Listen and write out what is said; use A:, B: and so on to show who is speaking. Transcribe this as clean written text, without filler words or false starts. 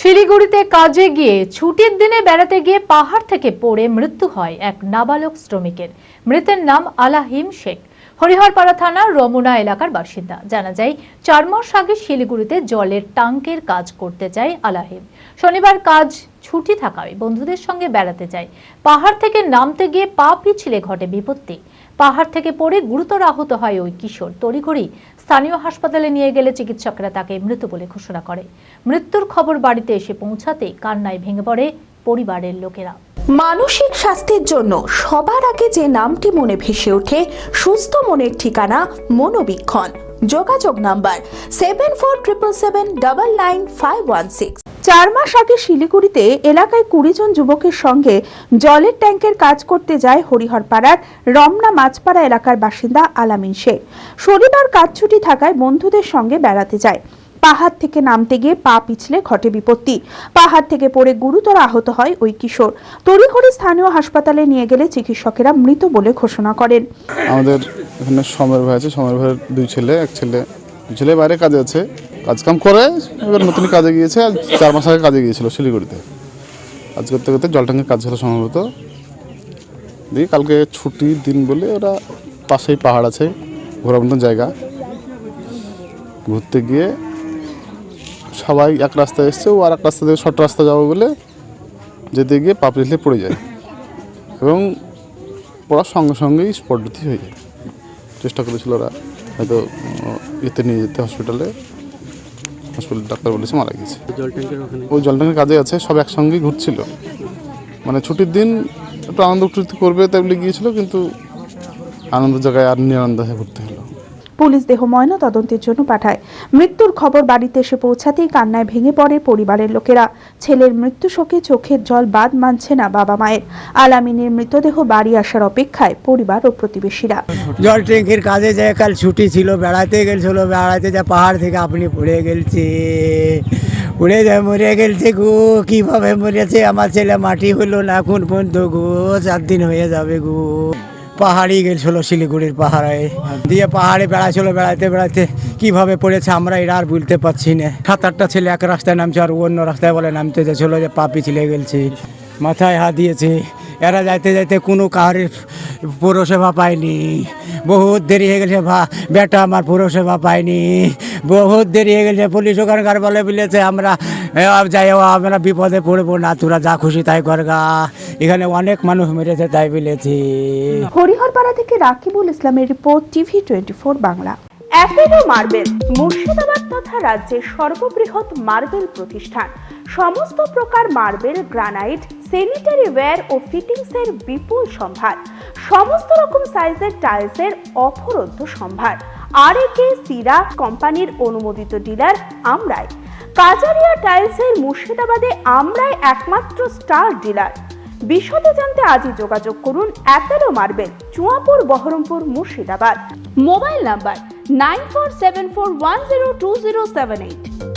A: শিলিগুড়িতে কাজে গিয়ে ছুটির দিনে বেড়াতে গিয়ে পাহাড় থেকে পড়ে মৃত্যু হয় এক নাবালক শ্রমিকের। মৃতের নাম আলাহিম শেখ, হরিহরপাড়া থানার রমনা এলাকার বাসিন্দা। জানা যায় 4 মাস আগে শিলিগুড়িতে জলের ট্যাঙ্কের কাজ করতে যায় আলাহিম। শনিবার কাজ ছুটি থাকায় বন্ধুদের সঙ্গে বেড়াতে যায়। পাহাড় থেকে নামতে গিয়ে পা পিছলে ঘটে বিপত্তি। পাহাড় থেকে পড়ে গুরুতর আহত হয় ওই কিশোর। তড়িঘড়ি স্থানীয় হাসপাতালে নিয়ে গেলে চিকিৎসকরা তাকে মৃত বলে ঘোষণা করে। মৃত্যুর খবর বাড়িতে এসে পৌঁছাতেই কান্নায় ভেঙে পড়ে পরিবারের লোকেরা।
B: মানসিক স্বাস্থ্যের জন্য সবার আগে যে নামটি মনে ভেসে ওঠে, সুস্থ মনের ঠিকানা মনোবীক্ষণ। যোগাযোগ নাম্বার 7477799516। 4 মাস আগে শিলিগুড়িতে এলাকায় 20 জন যুবকের সঙ্গে জলের ট্যাঙ্কের কাজ করতে যায় হরিহরপাড়ার রমনা মাছপাড়া এলাকার বাসিন্দা আলামিন শেখ। শনিবার কাজ ছুটি থাকায় বন্ধুদের সঙ্গে বেড়াতে যায়। পাহাড় থেকে নামতে গিয়ে পা পিছলে ঘটে বিপত্তি। পাহাড় থেকে পড়ে গুরুতর আহত হয় ওই কিশোর। তড়িঘড়ি স্থানীয় হাসপাতালে নিয়ে গেলে চিকিৎসকেরা মৃত বলে ঘোষণা করেন।
C: আমাদের এখানে সময়ের ভাই আছে, সময়ের ভাইয়ের 2 ছেলে, এক ছেলে, 2 ছেলে বাইরে কাজে আছে, কাজ কাম করে, এবার নতুন কাজে গিয়েছে। আর 4 মাস আগে কাজে গিয়েছিল শিলিগুড়িতে। কাজ করতে করতে জল ট্যাঙ্কের কাজ ছিল সম্ভবত। দিয়ে কালকে ছুটির দিন বলে ওরা পাশেই পাহাড় আছে, ঘোরার মতন জায়গা, ঘুরতে গিয়ে সবাই এক রাস্তায় এসছে, ও আর এক রাস্তা থেকে শর্ট রাস্তা যাবো বলে যেতে গিয়ে পা পিছলে পড়ে যায় এবং পড়ার সঙ্গে সঙ্গেই স্পট ডেথ হয়ে যায়। চেষ্টা করেছিল ওরা হয়তো এতে নিয়ে যেতে হসপিটালে, ডাক্তার বলেছে মারা গেছে। ওই জল ট্যাঙ্কের কাজে আছে, সব একসঙ্গেই ঘুরছিল। মানে ছুটির দিন একটু আনন্দ ফুর্তি করবে তাই বলে গিয়েছিল, কিন্তু আনন্দের জায়গায় আর নিরানন্দ হয়ে ঘুরতে হলো।
B: পুলিশ দেহ ময়না তদন্তের জন্য পাঠায়। মৃত্যুর খবর বাড়িতে এসে পৌঁছাতেই কান্নায় ভেঙে পড়ে পরিবারের লোকেরা। ছেলের মৃত্যু শোকে চোখের জল বাদ মানছে না বাবা মায়ের। আলামিনের মৃতদেহ বাড়ি আসার অপেক্ষায় পরিবার ও প্রতিবেশীরা।
D: জল ট্যাঙ্কির কাজে যায়, কাল ছুটি ছিল, বেড়াতে গেছিল, বেড়াতে যা পাহাড় থেকে আপনি পড়ে গেলছে, উড়ে যায় মরে গেলছে গো। কিভাবে মরেছে আমার ছেলে, মাটি হলো না এখন পর্যন্ত গো, 4 দিন হয়ে যাবে গো। পাহাড়ি গেছিল শিলিগুড়ির পাহাড়ে, দিয়ে পাহাড়ে বেড়াচ্ছিল, বেড়াতে বেড়াতে কিভাবে পড়েছে আমরা এরা আর বুঝতে পারছি না। 7-8টা ছেলে এক রাস্তায় নামছে আর অন্য রাস্তায় বলে নামতে যাচ্ছিল, যে পা পিছলে গেছে, মাথায় হাত দিয়েছে। এরা যাইতে যাইতে কোনো কাহারের পৌরসেবা পায়নি, বহুত দেরি হয়ে গেছে। বেটা আমার পৌরসেবা পায়নি, বহুত দেরি হয়ে গেছে। পুলিশ ওখানকার বলেছে আমরা যাই, আমরা বিপদে পড়বো না, তোরা যা খুশি তাই করগা। এখানে অনেক মানুষ মেরেছে তাই বলেছি।
B: হরিহরপাড়া থেকে রাকিবুল ইসলামের report, TV 24 Bangla. Apollo marble Murshidabad তথা রাজ্যের সর্ববৃহৎ মার্বেল প্রতিষ্ঠান। সমস্ত প্রকার মার্বেল, গ্রানাইট, স্যানিটারি ওয়্যার ও ফিটিংসের বিপুল সম্ভার। সমস্ত রকম সাইজের টাইলসের অফুরন্ত সম্ভার। আর.এ.কে সিরা কোম্পানির অনুমোদিত ডিলার আমরাই। কাজারিয়া টাইলসের মুর্শিদাবাদে আমরাই একমাত্র স্টার ডিলার। বিশদে জানতে আজই যোগাযোগ করুন Apollo marble, Chuapur, Baharampur, Murshidabad. Mobile number 9474102078।